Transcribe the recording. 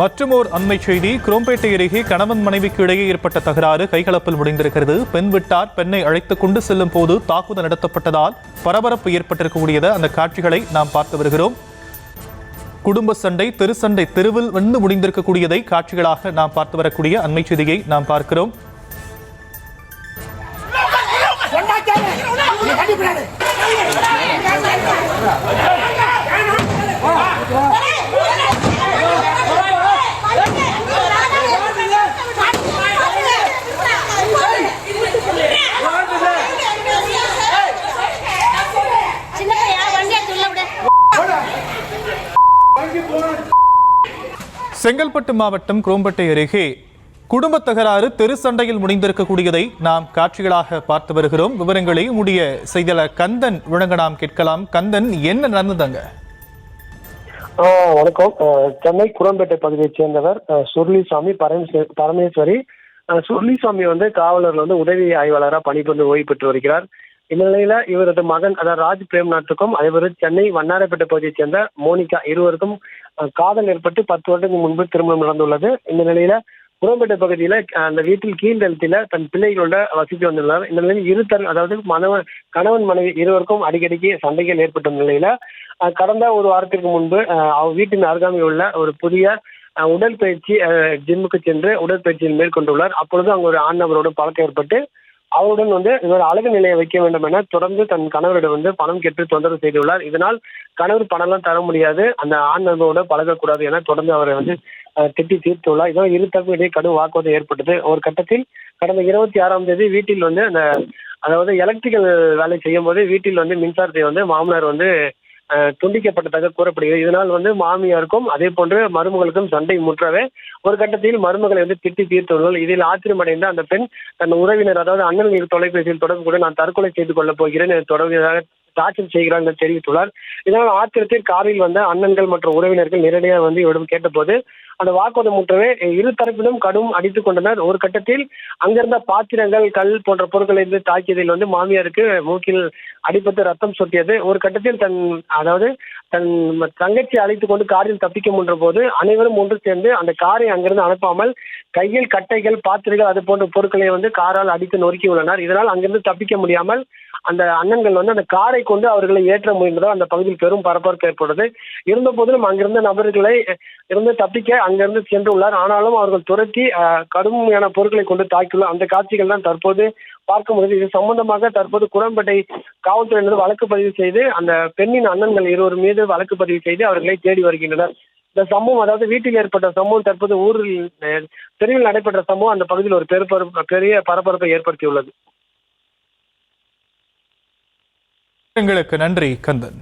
மற்றுமோர் அண்மை செய்தி. குரோம்பேட்டை அருகே கணவன் மனைவிக்கு இடையே ஏற்பட்ட தகராறு கைகலப்பில் முடிந்திருக்கிறது. பெண் வீட்டார் பெண்ணை அழைத்துக் கொண்டு செல்லும் போது தாக்குதல் நடத்தப்பட்டதால் பரபரப்பு ஏற்பட்டிருக்கக்கூடியது அந்த காட்சிகளை நாம் பார்த்து வருகிறோம். குடும்ப சண்டை, தெரு சண்டை தெருவில் வந்து முடிந்திருக்கக்கூடியதை காட்சிகளாக நாம் பார்த்து வரக்கூடிய அண்மை செய்தியை நாம் பார்க்கிறோம். செங்கல்பட்டு மாவட்டம் குரோம்பேட்டை அருகே குடும்ப தகராறு தெரு சண்டையில் முடிந்திருக்கக்கூடியதை நாம் காட்சிகளாக பார்த்து வருகிறோம். விவரங்களை உடைய செய்தியாளர் கந்தன் வழங்க நாம் கேட்கலாம். கந்தன், என்ன நடந்ததுங்க? வணக்கம். சென்னை குரோம்பேட்டை பகுதியைச் சேர்ந்தவர் சுருளிசாமி பரமேஸ்வரி. சுருளிசாமி காவலர் உதவி ஆய்வாளராக பணிபுரிந்து ஓய்வு பெற்று வருகிறார். இந்த நிலையில இவரது மகன் அதாவது ராஜ் பிரேம்நாத்துக்கும் அதேபோல சென்னை வண்ணாரப்பேட்டை பகுதியைச் சேர்ந்த மோனிகா இருவருக்கும் காதல் ஏற்பட்டு 10 வருடங்களுக்கு முன்பு திருமணம் நடந்துள்ளது. இந்த நிலையில குரோம்பேட்டை பகுதியில அந்த வீட்டில் கீழ்தளத்தில தன் பிள்ளைகளோட வசித்து வந்துள்ளார். இந்த நிலையில் அதாவது கணவன் மனைவி இருவருக்கும் அடிக்கடிக்கு சண்டைகள் ஏற்பட்ட நிலையில கடந்த ஒரு வாரத்திற்கு முன்பு வீட்டின் அருகாமையில் உள்ள ஒரு புதிய உடற்பயிற்சி ஜிம்முக்கு சென்று உடற்பயிற்சியில் மேற்கொண்டுள்ளார். அப்பொழுது அங்கு ஒரு ஆண் நபரோடு பழக்கம் ஏற்பட்டு அவருடன் இவர் அழகு நிலையை வைக்க வேண்டும் என தொடர்ந்து தன் கணவரிடம் பணம் கேட்டு தொந்தரவு செய்துள்ளார். இதனால் கணவர் பணம்லாம் தர முடியாது, அந்த ஆண் நபரோட பழகக்கூடாது என தொடர்ந்து அவரை திட்டி தீர்த்துள்ளார். இதனால் இரு தரப்பு இடையே கடும் வாக்குவாதம் ஏற்பட்டது. ஒரு கட்டத்தில் கடந்த 26ஆம் தேதி வீட்டில் அந்த அதாவது எலக்ட்ரிக்கல் வேலை செய்யும் போது வீட்டில் மின்சாரத்தை மாமனார் துண்டிக்கப்பட்டதாக கூறப்படுகிறது. இதனால் மாமியாருக்கும் அதே போன்று மருமகளுக்கும் சண்டை முற்றவே ஒரு கட்டத்தில் மருமகளை திட்டி தீர்த்துள்ளார். இதில் ஆச்சரியமடைந்த அந்த பெண் தன் உறவினர் அதாவது அண்ணன் தொலைபேசியில் தொடர்பு கூட நான் தற்கொலை செய்து கொள்ளப் போகிறேன் தொடர்வதாக தாக்கல் செய்கிறார் என்று தெரிவித்துள்ளார். இதனால் ஆத்திரத்தில் காரில் வந்த அண்ணன்கள் மற்றும் உறவினர்கள் நேரடியாக இவரிடம் கேட்டபோது அந்த வாக்குவாதம் முற்றவே இரு தரப்பிலும் கடும் அடித்துக் கொண்டனர். ஒரு கட்டத்தில் அங்கிருந்த பாத்திரங்கள், கல் போன்ற பொருட்களை தாக்கியதில் மாமியாருக்கு மூக்கில் அடிபட்டு ரத்தம் சொட்டியது. ஒரு கட்டத்தில் தன் தங்கச்சி அழைத்துக் கொண்டு காரில் தப்பிக்க முன்ற போது அனைவரும் ஒன்று சேர்ந்து அந்த காரை அங்கிருந்து அனுப்பாமல் கையில் கட்டைகள், பாத்திரங்கள் அது போன்ற பொருட்களை காரால் அடித்து நொறுக்கி உள்ளனர். இதனால் அங்கிருந்து தப்பிக்க முடியாமல் அந்த அண்ணன்கள் அந்த காரை கொண்டு அவர்களை ஏற்ற முயன்றதால் அந்த பகுதியில் பெரும் பரபரப்பு ஏற்பட்டது. இருந்த போதிலும் அங்கிருந்த நபர்களை தப்பிக்க அங்கிருந்து சென்றுள்ளார். ஆனாலும் அவர்கள் துரத்தி கடுமையான பொருட்களை கொண்டு தாக்கியுள்ளார். அந்த காட்சிகள் தான் தற்போது பார்க்க முடியுது. இது சம்பந்தமாக தற்போது குரோம்பேட்டை காவல்துறையினர் வழக்கு பதிவு செய்து அந்த பெண்ணின் அண்ணன்கள் இருவர் மீது வழக்கு பதிவு செய்து அவர்களை தேடி வருகின்றனர். இந்த சம்பவம் அதாவது வீட்டில் ஏற்பட்ட சம்பவம் தற்போது ஊரில் தெருவில் நடைபெற்ற சம்பவம் அந்த பகுதியில் ஒரு பெரிய பரபரப்பை ஏற்படுத்தியுள்ளது. எங்களுக்கு நன்றி கந்தன்.